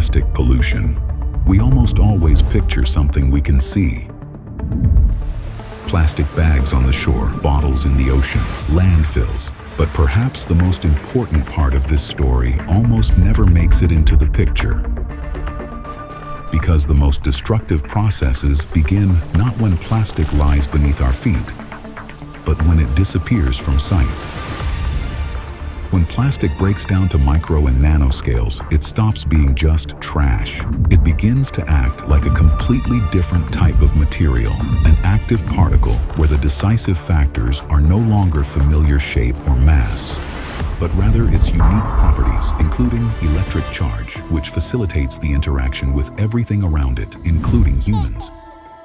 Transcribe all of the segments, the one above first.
plastic pollution, we almost always picture something we can see. Plastic bags on the shore, bottles in the ocean, landfills. But perhaps the most important part of this story almost never makes it into the picture. Because the most destructive processes begin not when plastic lies beneath our feet, but when it disappears from sight. When plastic breaks down to micro and nanoscales, it stops being just trash. It begins to act like a completely different type of material, an active particle where the decisive factors are no longer familiar shape or mass, but rather its unique properties, including electric charge, which facilitates the interaction with everything around it, including humans.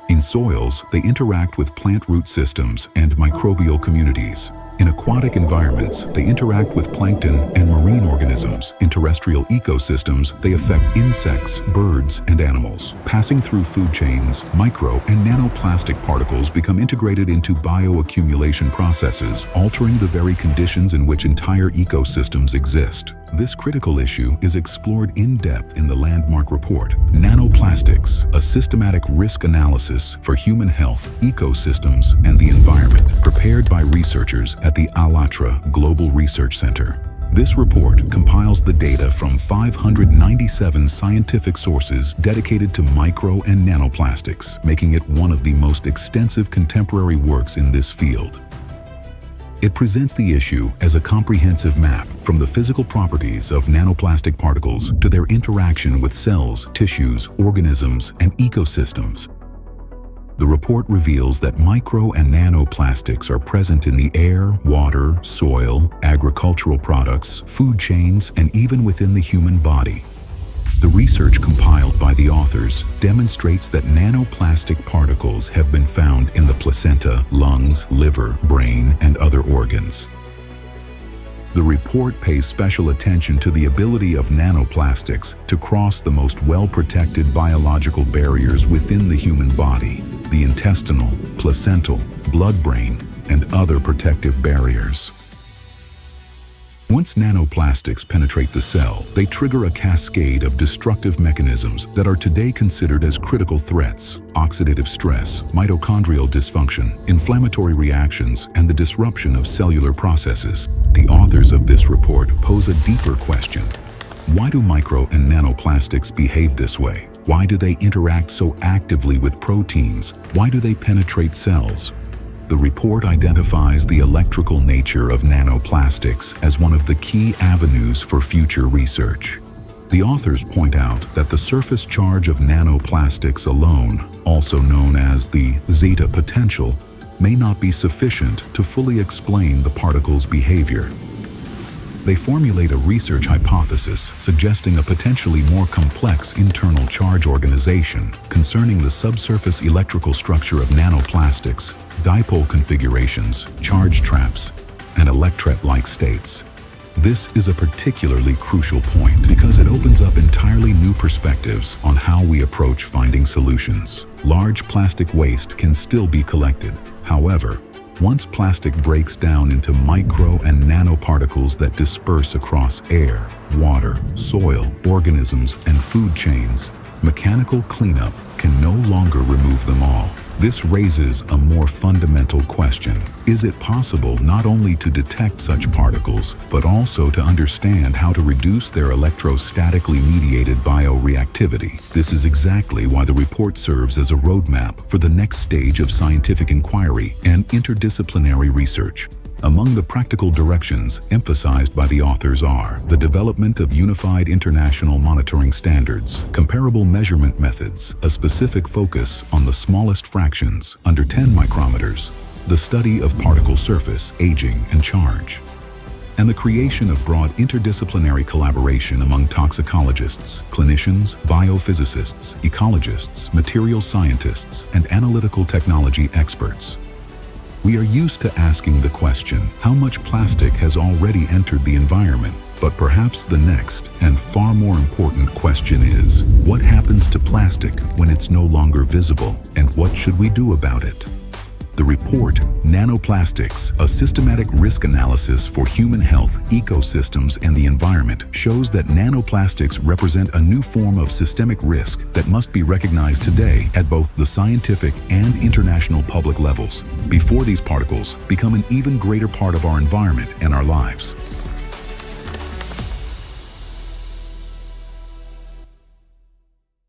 In soils, they interact with plant root systems and microbial communities. In aquatic environments, they interact with plankton and marine organisms. In terrestrial ecosystems, they affect insects, birds, and animals. Passing through food chains, micro and nanoplastic particles become integrated into bioaccumulation processes, altering the very conditions in which entire ecosystems exist. This critical issue is explored in depth in the landmark report, Nanoplastics, a systematic risk analysis for human health, ecosystems, and the environment, prepared by researchers at the ALLATRA Global Research Center. This report compiles the data from 597 scientific sources dedicated to micro and nanoplastics, making it one of the most extensive contemporary works in this field. It presents the issue as a comprehensive map from the physical properties of nanoplastic particles to their interaction with cells, tissues, organisms, and ecosystems. The report reveals that micro and nanoplastics are present in the air, water, soil, agricultural products, food chains, and even within the human body. The research compiled by the authors demonstrates that nanoplastic particles have been found in the placenta, lungs, liver, brain, and other organs. The report pays special attention to the ability of nanoplastics to cross the most well-protected biological barriers within the human body, the intestinal, placental, blood-brain, and other protective barriers. Once nanoplastics penetrate the cell, they trigger a cascade of destructive mechanisms that are today considered as critical threats: oxidative stress, mitochondrial dysfunction, inflammatory reactions, and the disruption of cellular processes. The authors of this report pose a deeper question. Why do micro and nanoplastics behave this way? Why do they interact so actively with proteins? Why do they penetrate cells? The report identifies the electrical nature of nanoplastics as one of the key avenues for future research. The authors point out that the surface charge of nanoplastics alone, also known as the zeta potential, may not be sufficient to fully explain the particle's behavior. They formulate a research hypothesis suggesting a potentially more complex internal charge organization concerning the subsurface electrical structure of nanoplastics, dipole configurations, charge traps, and electret-like states. This is a particularly crucial point because it opens up entirely new perspectives on how we approach finding solutions. Large plastic waste can still be collected. However, once plastic breaks down into micro and nanoparticles that disperse across air, water, soil, organisms, and food chains, mechanical cleanup can no longer remove them all. This raises a more fundamental question. Is it possible not only to detect such particles, but also to understand how to reduce their electrostatically mediated bioreactivity? This is exactly why the report serves as a roadmap for the next stage of scientific inquiry and interdisciplinary research. Among the practical directions emphasized by the authors are the development of unified international monitoring standards, comparable measurement methods, a specific focus on the smallest fractions under 10 micrometers, the study of particle surface, aging, and charge, and the creation of broad interdisciplinary collaboration among toxicologists, clinicians, biophysicists, ecologists, material scientists, and analytical technology experts. We are used to asking the question, how much plastic has already entered the environment? But perhaps the next and far more important question is, what happens to plastic when it's no longer visible, and what should we do about it? The report, Nanoplastics, a systematic risk analysis for human health, ecosystems, and the environment, shows that nanoplastics represent a new form of systemic risk that must be recognized today at both the scientific and international public levels, before these particles become an even greater part of our environment and our lives.